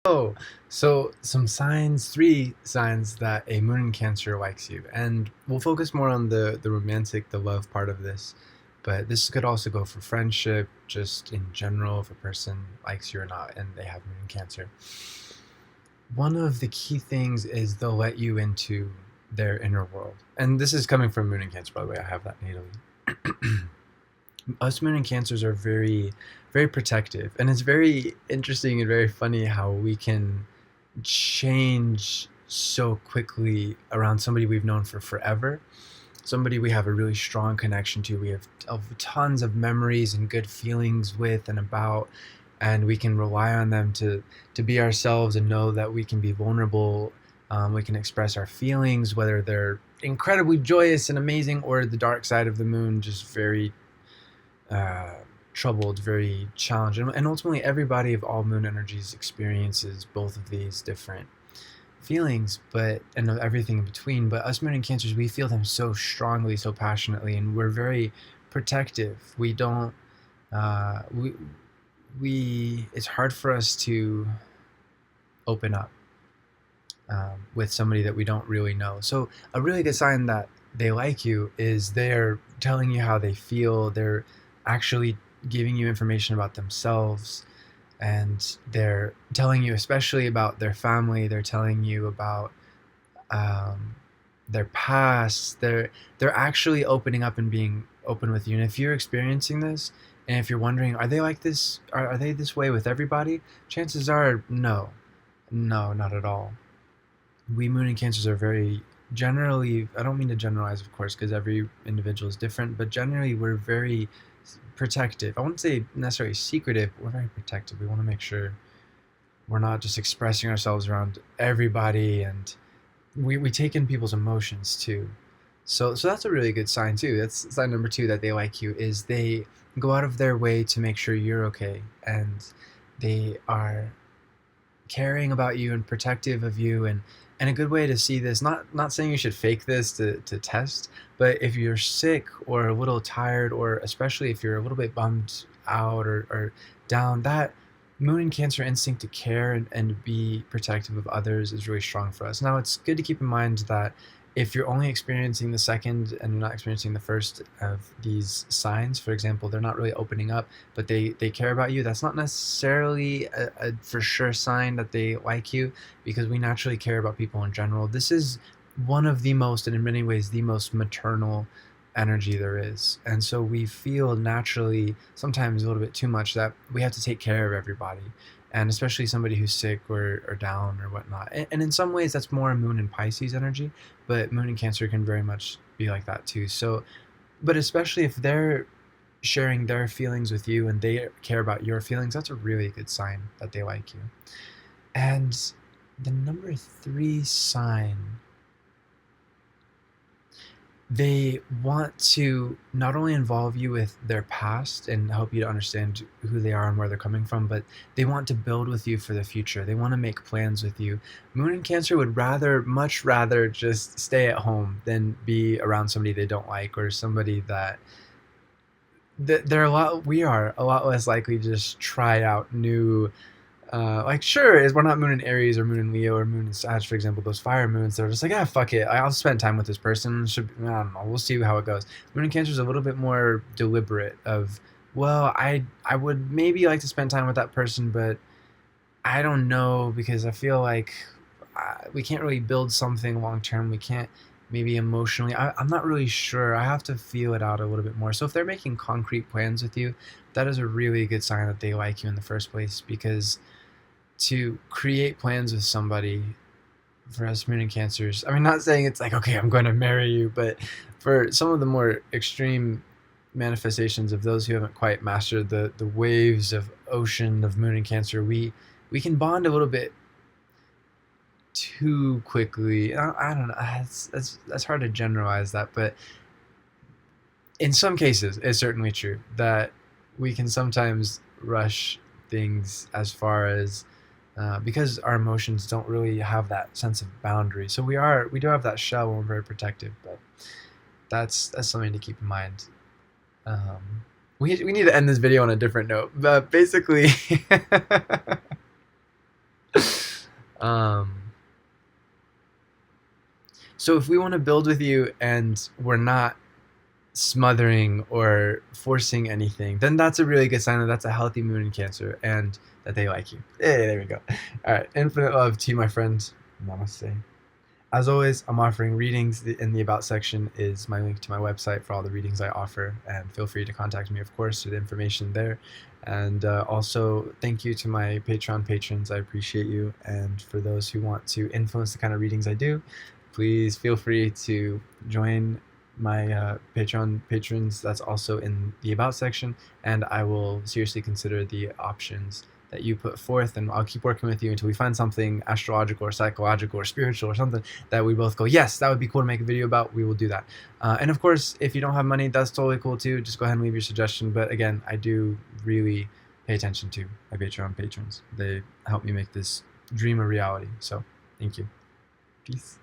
Oh, so some signs, three signs that a moon in Cancer likes you, and we'll focus more on the romantic, the love part of this. But this could also go for friendship, just in general, if a person likes you or not, and they have moon in Cancer. One of the key things is they'll let you into their inner world, and this is coming from moon in Cancer, by the way. I have that natally. Us moon and cancers are very, very protective, and it's very interesting and very funny how we can change so quickly around somebody we've known for forever, somebody we have a really strong connection to, we have tons of memories and good feelings with and about, and we can rely on them to be ourselves and know that we can be vulnerable. We can express our feelings, whether they're incredibly joyous and amazing, or the dark side of the moon, just very uh, troubled, very challenging. And ultimately, everybody of all moon energies experiences both of these different feelings, but and everything in between. But us moon and cancers, we feel them so strongly, so passionately, and we're very protective. We don't. Uh, we we. It's hard for us to open up with somebody that we don't really know. So a really good sign that they like you is they're telling you how they feel. They're actually giving you information about themselves, and they're telling you especially about their family. They're telling you about um, their past. They're actually opening up and being open with you. And if you're experiencing this, and if you're wondering, are they like this? Are they this way with everybody? Chances are, no, no, not at all. We moon and cancers are very generally, I don't mean to generalize, of course, because every individual is different, but generally we're very protective. I wouldn't say necessarily secretive, but we're very protective. We want to make sure we're not just expressing ourselves around everybody, and we take in people's emotions too. So that's a really good sign too. That's sign number two that they like you, is they go out of their way to make sure you're okay, and they are caring about you and protective of you. And a good way to see this, not saying you should fake this to test, but if you're sick or a little tired, or especially if you're a little bit bummed out or down, that moon and cancer instinct to care and be protective of others is really strong for us. Now it's good to keep in mind that if you're only experiencing the second and you're not experiencing the first of these signs, for example, they're not really opening up, but they care about you, that's not necessarily a for sure sign that they like you, because we naturally care about people in general. This is one of the most, and in many ways, the most maternal energy there is. And so we feel naturally, sometimes a little bit too much, that we have to take care of everybody. And especially somebody who's sick or down or whatnot. And in some ways, that's more Moon and Pisces energy, but Moon and Cancer can very much be like that too. So, but especially if they're sharing their feelings with you and they care about your feelings, that's a really good sign that they like you. And the number three sign, they want to not only involve you with their past and help you to understand who they are and where they're coming from, but they want to build with you for the future. They want to make plans with you. Moon and Cancer would much rather just stay at home than be around somebody they don't like, or somebody that we are a lot less likely to just try out new, like, sure, is we're not moon in Aries or moon in Leo or moon in Sag, for example, those fire moons. They're just like, ah, fuck it, I'll spend time with this person. I don't know, we'll see how it goes. Moon in Cancer is a little bit more deliberate. Of, well, I would maybe like to spend time with that person, but I don't know, because I feel like we can't really build something long term. We can't, maybe emotionally. I'm not really sure. I have to feel it out a little bit more. So if they're making concrete plans with you, that is a really good sign that they like you in the first place, because to create plans with somebody, for us moon and cancers, I mean, not saying it's like, okay, I'm going to marry you, but for some of the more extreme manifestations of those who haven't quite mastered the waves of ocean of moon and cancer, we can bond a little bit too quickly. I don't know, that's hard to generalize that, but in some cases it's certainly true that we can sometimes rush things, as far as because our emotions don't really have that sense of boundary. So we do have that shell when we're very protective, but that's something to keep in mind. We need to end this video on a different note, but basically, Um, so if we want to build with you and we're not smothering or forcing anything, then that's a really good sign that that's a healthy moon in Cancer and that they like you. Hey, there we go. All right, infinite love to you, my friend. Namaste. As always, I'm offering readings. In the About section is my link to my website for all the readings I offer, and feel free to contact me, of course, with information there. And also, thank you to my Patreon patrons. I appreciate you. And for those who want to influence the kind of readings I do, please feel free to join my Patreon patrons. That's also in the About section, and I will seriously consider the options that you put forth, and I'll keep working with you until we find something astrological or psychological or spiritual or something that we both go, yes, that would be cool to make a video about. We will do that. And of course, if you don't have money, that's totally cool too. Just go ahead and leave your suggestion. But again, I do really pay attention to my Patreon patrons. They help me make this dream a reality. So thank you. Peace.